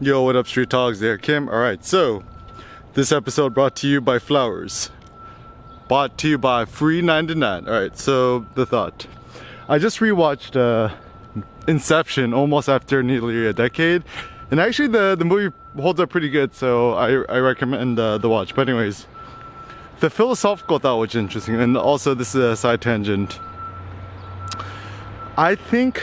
Yo, what up, Street Talks? There, Kim. Alright, so this episode brought to you by Flowers. Bought to you by Free 99. Alright, so the thought. I just rewatched Inception almost after nearly a decade. And actually the movie holds up pretty good, so I recommend the watch. But anyways, the philosophical thought was interesting, and also this is a side tangent. I think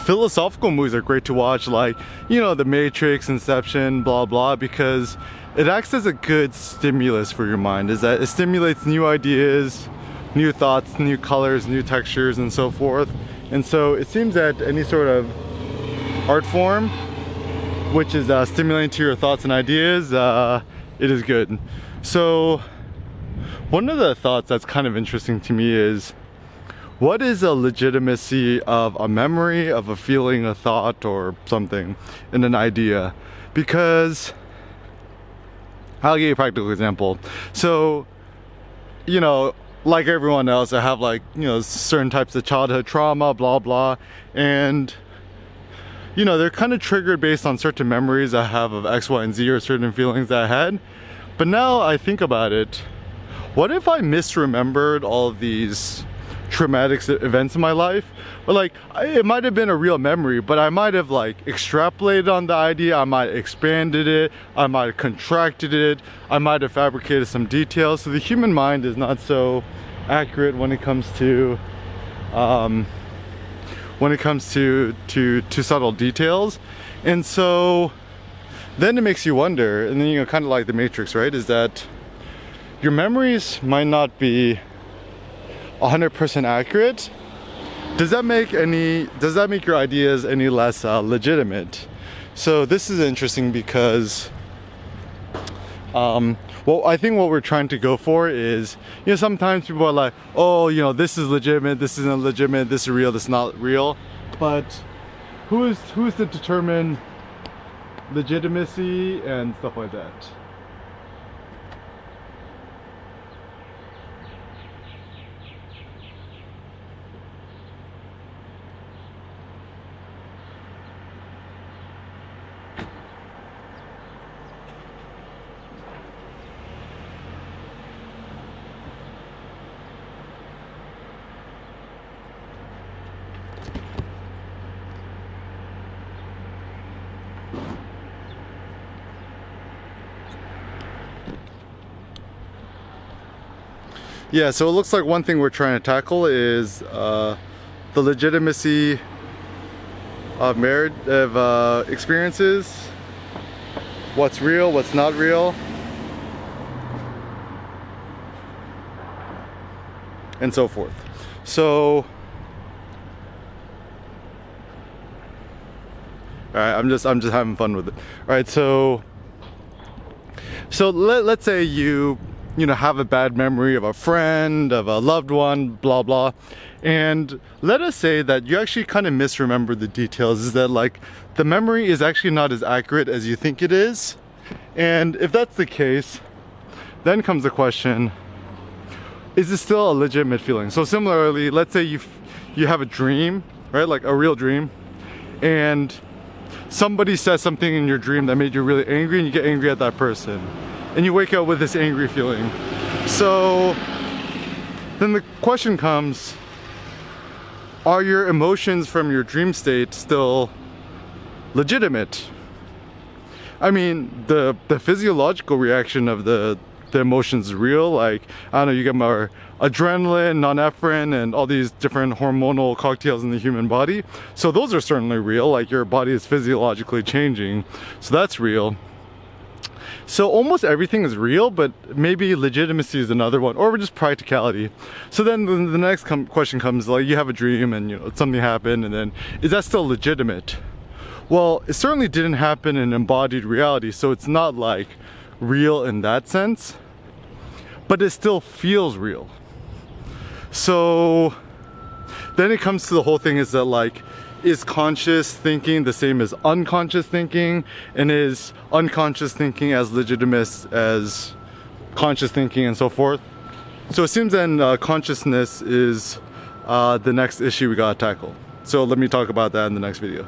philosophical movies are great to watch, like, you know, The Matrix, Inception, blah blah, because it acts as a good stimulus for your mind. Is that it stimulates new ideas, new thoughts, new colors, new textures, and so forth. And so it seems that any sort of art form which is stimulating to your thoughts and ideas, it is good. So one of the thoughts that's kind of interesting to me is, what is a legitimacy of a memory, of a feeling, a thought, or something in an idea? Because I'll give you a practical example. So, you know, like everyone else, I have, like, you know, certain types of childhood trauma, blah blah, and you know, they're kind of triggered based on certain memories I have of X, Y, and Z, or certain feelings that I had. But now I think about it, what if I misremembered all of these traumatic events in my life? Or like, it might have been a real memory, but I might have like extrapolated on the idea, I might have expanded it, I might have contracted it, I might have fabricated some details. So the human mind is not so accurate when it comes to subtle details. And so then it makes you wonder, and then, you know, kind of like the Matrix, right, is that your memories might not be 100% accurate. Does that make your ideas any less legitimate? So this is interesting because well, I think what we're trying to go for is, you know, sometimes people are like, oh, you know, this is legitimate, this isn't legitimate, this is real, this is not real. But who is to determine legitimacy and stuff like that? Yeah, so it looks like one thing we're trying to tackle is the legitimacy of experiences, what's real, what's not real, and so forth. So, all right, I'm just having fun with it. All right, so let's say you know, have a bad memory of a friend, of a loved one, blah blah, and let us say that you actually kind of misremember the details. Is that like the memory is actually not as accurate as you think it is? And if that's the case, then comes the question, is this still a legitimate feeling? So similarly, let's say you have a dream, right, like a real dream, and somebody says something in your dream that made you really angry, and you get angry at that person, and you wake up with this angry feeling. So then the question comes, are your emotions from your dream state still legitimate? I mean, the physiological reaction of the emotions is real. Like, I don't know, you get more adrenaline, norepinephrine, and all these different hormonal cocktails in the human body. So those are certainly real, like your body is physiologically changing. So that's real. So almost everything is real, but maybe legitimacy is another one, or just practicality. So then the next question comes, like, you have a dream and, you know, something happened, and then is that still legitimate? Well, it certainly didn't happen in embodied reality, so it's not like real in that sense, but it still feels real. So then it comes to the whole thing, is that, like, is conscious thinking the same as unconscious thinking? And is unconscious thinking as legitimate as conscious thinking, and so forth? So it seems then consciousness is the next issue we gotta tackle. So let me talk about that in the next video.